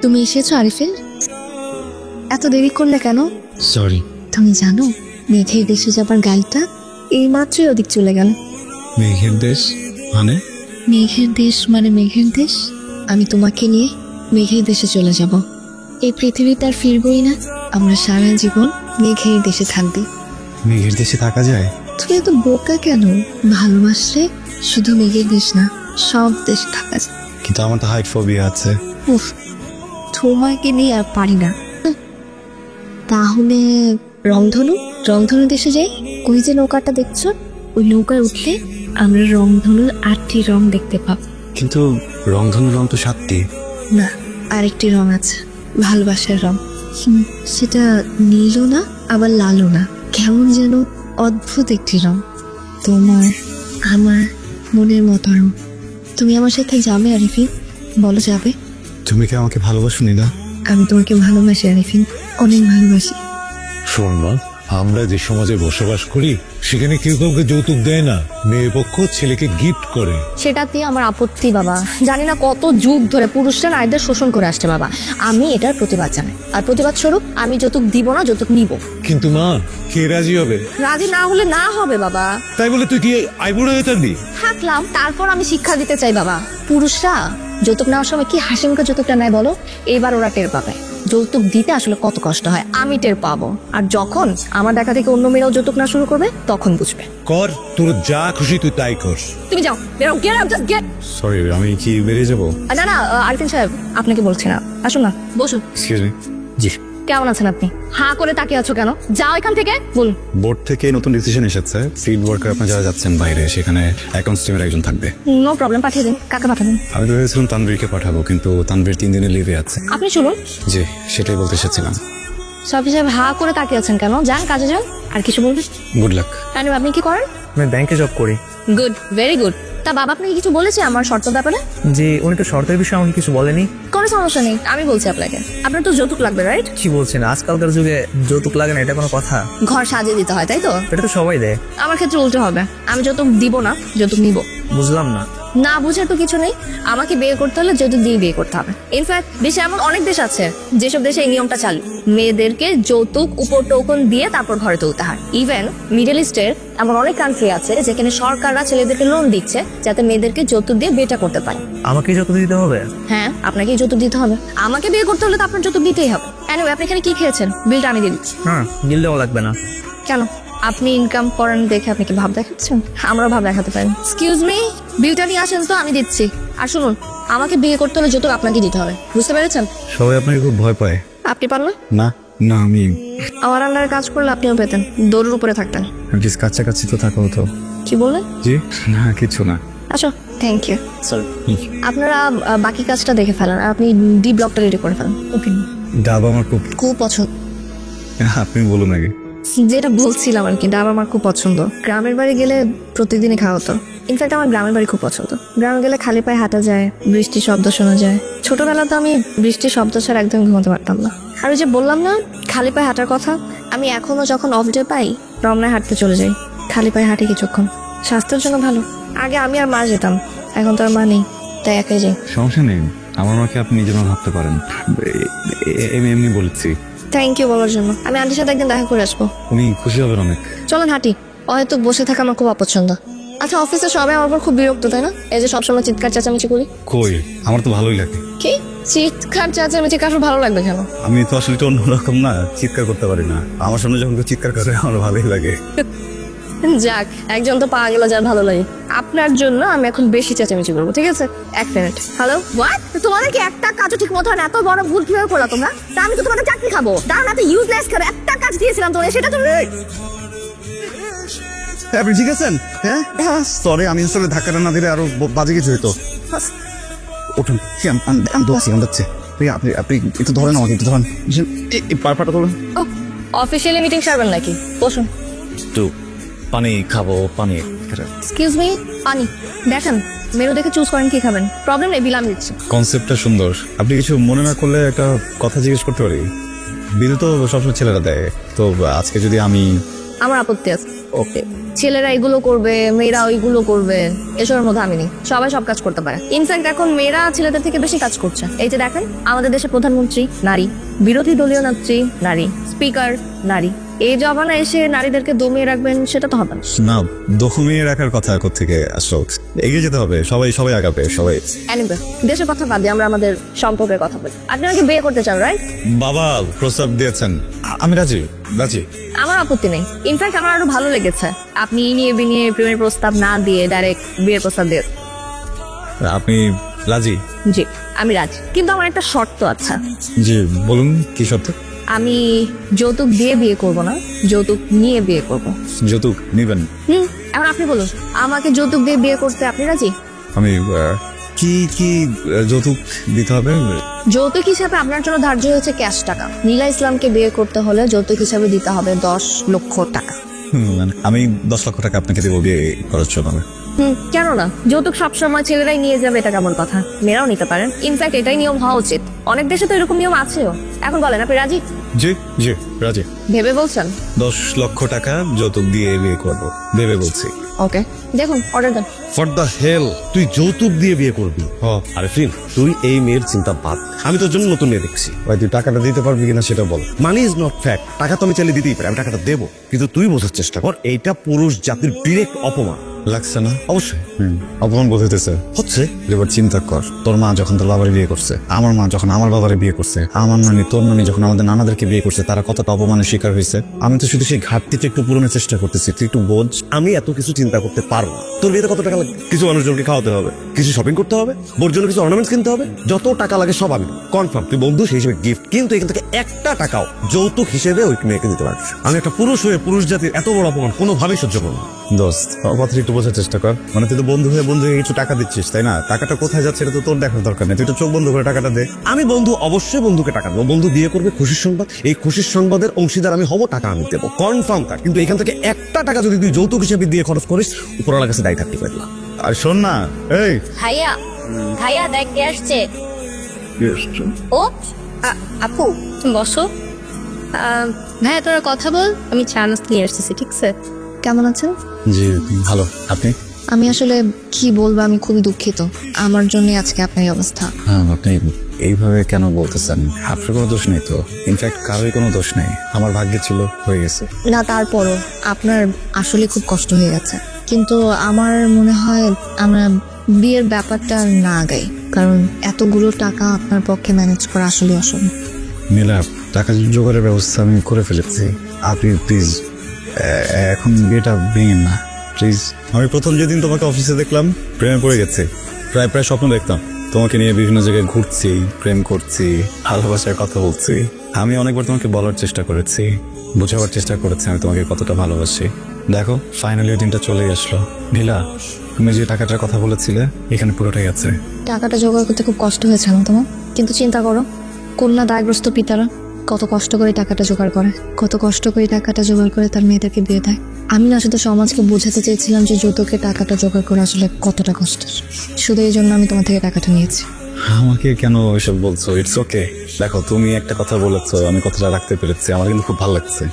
তুমি এসেছো আরিফিন? এত দেরি করলে কেন? সরি। তুমি জানো মেঘের দেশে যাবার গাড়িটা এই মাত্রই ওদিক চলে গেল। মেঘের দেশ মানে? মেঘের দেশ মানে মেঘের দেশ। আমি তোমাকে নিয়ে মেঘের দেশে চলে যাব। এই পৃথিবীতে আর ফিরবই না, আমরা সারা জীবন মেঘের দেশে থাকবি। মেঘের দেশে থাকা যায়? তুমি এত বোকা কেন? ভালোবাসলে শুধু মেঘের দেশ না, সব দেশে থাকা যায়। কিন্তু আমার তো হাইট ফোবিয়া আছে। উফ, তোমাকে নিয়ে আর পারি না। তাহলে রংধনু রংধনু দেশে যাই। ওই যে নৌকাটা দেখছো, ওই নৌকায় উঠলে আমরা রংধনুর 8টি রং দেখতে পাব। কিন্তু রংধনুর রং তো 7টি। না, আরেকটি রং আছে, ভালোবাসার রং। সেটা নীলও না আবার লালও না, কেমন যেন অদ্ভুত একটি রং। তোমার আমার মনের মতো রং। তুমি আমার সাথে যাবে আরিফিন? বলো যাবে? তুমি কি আমাকে ভালোবাসোনি না? আমি তোমাকে ভালোবাসি আরিফিন, অনেক ভালোবাসি। শোন মা, আমরা যে সমাজে বসবাস করি সেখানে কেউ কাউকে যৌতুক দেয় না, মেয়ে পক্ষ ছেলেকে গিফট করে। সেটাতে আমার আপত্তি বাবা। জানি না কত যুগ ধরে পুরুষরা নারীদের শোষণ করে আসছে বাবা। আমি এটার প্রতিবাদ জানাই, আর প্রতিবাদ স্বরূপ আমি যৌতুক দিব না, যৌতুক নিব। কিন্তু মা, কে রাজি হবে? রাজি না হলে না হবে বাবা। তাই বলে তুই কি আইবুড়ো হয়ে থাকবি? থাকলাম, তারপর আমি শিক্ষা দিতে চাই বাবা। পুরুষরা যৌতুক নেওয়ার সময় কি হাসি মুখে যৌতুকটা নেয় বলো? এবার ওরা টের পাবে যৌতুক দিতে আসলে কত কষ্ট হয়। আমি টের পাবো, আর যখন আমার দেখা থেকে অন্য মেয়েরাও যৌতুক না শুরু করবে তখন বুঝবে। কর, তোর যা খুশি তুই তাই কর। তুমি যাও, বেরো, get out, just get. Sorry, আমি কি বেরিয়ে যাবো? না না, আরিফিন সাহেব আপনাকে বলছি না, আসুন না, বসুন। Excuse me. জি। কেমন আছেন আপনি? হাঁ করে তাকিয়ে আছো কেন? যাও এখান থেকে, বলুন। বোর্ড থেকে নতুন ডিসিশন এসেছে, ফিল্ড ওয়ার্কার আপনারা যারা যাচ্ছেন বাইরে, সেখানে অ্যাকাউন্টস টিমের একজন থাকবে। নো প্রবলেম, পাঠিয়ে দিন। কাকে পাঠাবেন? আমি তো ভেবেছিলাম তানভীরকে পাঠাবো, কিন্তু তানভীর 3 দিনের লিভে আছে। আপনি শুনুন। জি, সেটাই বলতে এসেছিলাম। সাফি সাহেব হাঁ করে তাকিয়ে আছেন কেন? যান, কাজে যান। আর কিছু বলবেন? Good luck. আপনি কি করেন? আমি ব্যাংকে জব করি। Good, very good. তা বাবা আপনাকে কিছু বলেছে আমার শর্ত ব্যাপারে? যে উনি তো শর্তের বিষয়ে আমাকে কিছু বলেনি। কোনো সমস্যা নেই, আমি বলছি আপনাকে। আপনার তো যৌতুক লাগবে, রাইট? কি বলছেন, আজকালকার যুগে যৌতুক লাগে না, এটা কোনো কথা? ঘর সাজিয়ে দিতে হয়, তাই তো? এটা তো সবাই দেয়। আমার ক্ষেত্রে উল্টো হবে, আমি যৌতুক দিব না, যৌতুক নিব। বুঝলাম না। না বুঝার তো কিছু নেই। আমাকে বিয়ে করতে হলে যৌতুক দিয়ে বিয়ে করতে হবে। ইনফ্যাক্ট দেশে এমন অনেক দেশ আছে যেসব দেশে এই নিয়মটা চালু। মেয়েদেরকে যৌতুক উপর টোকন দিয়ে তারপর ঘরে তুলতে হয়। ইভেন মিডল ইস্টের এমন অনেক কান্ট্রি আছে যেখানে সরকাররা ছেলেদেরকে লোন দিচ্ছে যাতে মেয়েদেরকে যৌতুক দিয়ে বিয়েটা করতে পারে। আমাকে যৌতুক দিতে হবে? হ্যাঁ, আপনাকে যৌতুক দিতে হবে। আমাকে বিয়ে করতে হলে তো আপনার যৌতুক দিতেই হবে। এনিওয়ে, আপনি এখানে কি খেয়েছেন? বিলটা আমি দিয়ে দিচ্ছি। হ্যাঁ, বিল দেওয়া লাগবে না। কেন? আপনি ইনকাম করেন দেখে আপনি কি ভাব দেখাচ্ছেন? আমরা ভাব দেখাতে পারি। এক্সকিউজ মি, বিলটা নিয়ে আসেন তো, আমি দিচ্ছি। আর শুনুন, আমাকে বিয়ে করতে হলে যৌতুক আপনাকে দিতে হবে, বুঝতে পেরেছেন? সবাই আপনাকে খুব ভয় পায়। আপনি পারলে? না না, আমি আমার আন্ডারে কাজ করলে আপনিও পেতেন, দৌড়ের উপরে থাকতেন। অ্যাটলিস্ট কাছাকাছি তো থাকা হতো। কি বললেন? জি না, কিছু না। আচ্ছা, থ্যাংক ইউ। আপনারা বাকি কাজটা দেখে ফেলেন, আর আপনি ডি ব্লকটা রেডি করে ফেলেন। ওকে। ডাব আমার খুব খুব পছন্দ। আপনি বলুন আগে। যেটা বলছিলাম আর কি, ডাব আমার খুব পছন্দ। গ্রামের বাড়ি গেলে প্রতিদিনই খাওয়া হতো। ইনফ্যাক্ট আমার গ্রামের বাড়ি খুব পছন্দ। গ্রামে গেলে খালি পায়ে হাঁটা যায়, বৃষ্টির শব্দ শোনা যায়। ছোটবেলাতে আমি বৃষ্টির শব্দ ছাড়া একদম ঘুমাতে পারতাম না। আর ওই যে বললাম না খালি পায়ে হাঁটার কথা, আমি এখনো যখন অফ ডে পাই রমনায় হাঁটতে চলে যাই। খালি পায়ে হাঁটি কিছুক্ষণ, স্বাস্থ্যের জন্য ভালো। আগে আমি আর মা যেতাম, এখন তো আর মা নেই, তাই একাই যাই। সমস্যা নেই, আমার মাকে আপনি নিজের মতো ভাবতে পারেন। এমনি বলেছি। থ্যাংক ইউ বলার জন্য। আমি আন্টির সাথে একদিন দেখা করে আসবো, উনি খুশি হবেন অনেক। চলেন হাঁটি। হয়তো বসে থাকা আমার খুব অপছন্দ। আচ্ছা, অফিসে সবাই আমার উপর খুব বিরক্ত, তাই না? এই যে সবসময় চিৎকার চেঁচামেচি করি। কই, আমার তো ভালোই লাগে। কি চিৎকার চেঁচামেচি কারোর ভালো লাগবে কেন? আমি তো আসলে একটু অন্যরকম না, চিৎকার করতে পারি না। আমার সামনে যখন কেউ চিৎকার করে আমার ভালোই লাগে। যাক, একজন তো পাওয়া গেল যার ভালো লাগে। আপনার জন্য আমি এখন বেশি চেঁচামেচি করবো, ঠিক আছে? 1 মিনিট। Hello, what? তোমাদের কি একটা কাজও ঠিক মতো হয় না? এত বড় ভুল কিভাবে করলা তোমরা? তা আমি তো তোমাদের চাকরি খাবো। দাঁড়ান, এত ইউজলেস করে একটা কাজ দিয়েছিলাম তোমাদের, সেটা তুমি। আপনি ঠিক আছেন? হ্যাঁ, সরি, আমি আসলে ধাক্কাটা না দিলে আরো বাজে কিছু হইতো। উঠুন, আপনি আপনি একটু ধরেন আমাকে, একটু ধরেন। পাটা ধরুন। অফিসিয়ালি মিটিং সারবেন নাকি? বসুন। একটু পানি খাবো, পানি। এক্সকিউজ মি, পানি দেখেন, মেনু দেখে চুজ করেন কি খাবেন। প্রবলেম নেই, বিল আমি দিচ্ছি। কনসেপ্টটা সুন্দর। আপনি কিছু মনে না করলে একটা কথা জিজ্ঞেস করতে পারি? বিল তো সবসময় ছেলেরা দেয়, তো আজকে যদি আমি। আমার আপত্তি আছে। ওকে, ছেলেরা এগুলো করবে, মেয়েরা ওইগুলো করবে, এসবের মধ্যে আমি নেই। সবাই সব কাজ করতে পারে। ইনফ্যাক্ট এখন মেয়েরা ছেলেদের থেকে বেশি কাজ করছে। এই যে দেখেন, আমাদের দেশের প্রধানমন্ত্রী নারী, বিরোধী দলীয় নেত্রী নারী, স্পিকার নারী। এই জমানা এসে নারীদেরকে দমিয়ে রাখবেন, সেটা তো হবে না। না, দখমিয়ে রাখার কথা থেকে আসো, এগিয়ে যেতে হবে, সবাই সবাই আগাবে, সবাই। Anyway, দেশের কথা বাদ দিয়ে আমরা আমাদের সম্পর্কের কথা বলি। আপনি আমাকে বিয়ে করতে চান, রাইট? বাবা প্রস্তাব দিয়েছেন, আমি রাজি রাজি। আমার আপত্তি নেই। ইনফ্যাক্ট আমার আরো ভালো লেগেছে আপনি নিয়ে বিনিয়ে প্রেমের প্রস্তাব না দিয়ে ডাইরেক্ট বিয়ের প্রস্তাব দিয়ে। আপনি রাজি? জি, আমি রাজি, কিন্তু আমার একটা শর্ত আছে। জি বলুন, কি শর্ত? আমি যৌতুক দিয়ে বিয়ে করব না, যৌতুক নিয়ে বিয়ে করব। যৌতুক নিবেন? এখন আপনি বলুন, আমাকে যৌতুক দিয়ে বিয়ে করতে আপনি রাজি? আমি কি কি যৌতুক দিতে হবে? যৌতুক হিসাবে আপনার জন্য ধার্য হয়েছে ক্যাশ টাকা। নীলা ইসলামকে বিয়ে করতে হলে যৌতুক হিসাবে দিতে হবে 10 লক্ষ টাকা। মানে আমি 10 লক্ষ টাকা আপনাকে দেবো বিয়ে করার জন্য। কেন না? যৌতুক সবসময় ছেলেরাই নিয়ে যাবে, এটা কেমন কথা? মেয়েরাও নিতে পারেন। ইনফ্যাক্ট এটাই নিয়ম হওয়া উচিত। অনেক দেশে তো এরকম নিয়ম আছেও। এখন বলেন, আপনি রাজি? জি জি রাজি। ভেবে বলছেন? 10 লক্ষ টাকা যৌতুক দিয়ে বিয়ে করবো, ভেবে বলছি। ওকে, দেখুন অর্ডার দেন। ফর দ্য হেল, তুই যৌতুক দিয়ে বিয়ে করবি? আরে ফিন, তুই এই মেয়ের চিন্তা বাদ। আমি তোর জন্য নতুন মেয়ে দেখছি। ভাই তুই টাকাটা দিতে পারবি কিনা সেটা বল। Money is not fact. টাকা তো আমি চাইলে দিতেই পারি, আমি টাকাটা দেবো, কিন্তু তুই বোঝার চেষ্টা কর, এইটা পুরুষ জাতির ডিরেক্ট অপমান। লাগছে না? অবশ্যই অপমান বোধ হইতেছে। হচ্ছে। এবার চিন্তা কর, তোর মা যখন তোর বাবার বিয়ে করছে, আমার মা যখন আমার বাবার বিয়ে করছে, আমার নানি তোর নানি যখন আমাদের নানাদেরকে বিয়ে করছে, তারা কতটা অপমানের শিকার হয়েছে। আমি তো শুধু সেই ঘাটতিটা একটু পূরণের চেষ্টা করতেছি, তুই একটু বোঝ। আমি এত কিছু চিন্তা করতে পারবো না। তোর বিয়েতে কত টাকা লাগে? কিছু মানুষজনকে খাওয়াতে হবে, কিছু শপিং করতে হবে, বোর জন্য কিছু অর্নামেন্টস কিনতে হবে, যত টাকা লাগে সব আমি কনফার্ম। তুই বন্ধু সেই হিসেবে গিফট, কিন্তু এখান থেকে একটা টাকাও যৌতুক হিসেবে ওই মেয়েকে দিতে পারবি। আমি একটা পুরুষ হয়ে পুরুষ জাতির এত বড় অপমান কোনোভাবেই সহ্য করবো না। দোস্ত, আমার কথা একটু বোঝার চেষ্টা কর। মানে তুই তো বন্ধু হয়ে কিছু টাকা দিচ্ছিস, তাই না? টাকাটা কোথায় যাচ্ছে এটা তো তোর দেখার দরকার নেই, তুই তো চোখ বন্ধ করে টাকাটা দে। আমি বন্ধু, অবশ্যই বন্ধুকে টাকা দেবো। বন্ধু বিয়ে করবে, খুশির সংবাদ, এই খুশির সংবাদের অংশীদার আমি হব, টাকা আমি দেবো, কনফার্ম কার। কিন্তু এখান থেকে একটা টাকা যদি তুই যৌতুক হিসেবে দিয়ে খরচ করিস, উপরওয়ালার কাছে দায়ী থাকতে পারলাম। আর শোন না, এই ভাইয়া, ভাইয়া দেখ কে আসছে। ও আপু, তুমি বসো। ভাইয়া তোরা কথা বল, আমি চা নাস্তা নিয়ে আসতেছি, ঠিক আছে? কেমন আছেন? জি ভালো, আপনি? আমি আসলে কি বলবো, আমি খুবই দুঃখিত। আমার জন্য আজকে আপনার এই অবস্থা। হ্যাঁ, আপনি এইভাবে কেন বলতেছেন? আপনার কোনো দোষ নেই তো। ইনফ্যাক্ট কারোই কোনো দোষ নেই, আমার ভাগ্যে ছিল, হয়ে গেছে। না, তারপরও আপনার আসলে খুব কষ্ট হয়ে গেছে। কিন্তু আমার মনে হয় আমরা বিয়ের ব্যাপারটা না আগাই, কারণ এতগুলো টাকা আপনার পক্ষে ম্যানেজ করা আসলে অসম্ভব। নীলা, টাকা জোগাড়ের ব্যবস্থা আমি করে ফেলেছি, আপনি প্লিজ এখন বিয়েটা ভেঙেন না প্লিজ। আমি প্রথম যেদিন তোমাকে অফিসে দেখলাম, প্রেমে পড়ে গেছে। প্রায় প্রায় স্বপ্ন দেখতাম তোমাকে নিয়ে বিভিন্ন জায়গায় ঘুরছি, প্রেম করছি, ভালোবাসার কথা বলছি। আমি অনেকবার তোমাকে বলার চেষ্টা করেছি, বোঝাবার চেষ্টা করেছি আমি তোমাকে কতটা ভালোবাসি। দেখো ফাইনালি ওই দিনটা চলে আসলো। নীলা, তুমি যে টাকাটার কথা বলেছিলে, এখানে পুরোটাই আছে। টাকাটা জোগাড় করতে খুব কষ্ট হয়েছে না তোমার? কিন্তু চিন্তা করো, কন্যা দায়গ্রস্ত পিতারা কত কষ্ট করে টাকাটা জোগাড় করে, কত কষ্ট করে টাকাটা জোগাড় করে তার মেয়েদেরকে বিয়ে দেয়। আমি না শুধু সমাজকে বোঝাতে চেয়েছিলাম যে যৌতুকের টাকাটা জোগাড় করে আসলে কতটা কষ্টের। শুধু এই জন্য আমি তোমার থেকে টাকাটা নিয়েছি। আমাকে কেন এসব বলছো? It's okay. দেখো, তুমি একটা কথা বলেছো, আমি কথাটা রাখতে পেরেছি, আমার কিন্তু খুব ভালো লাগছে।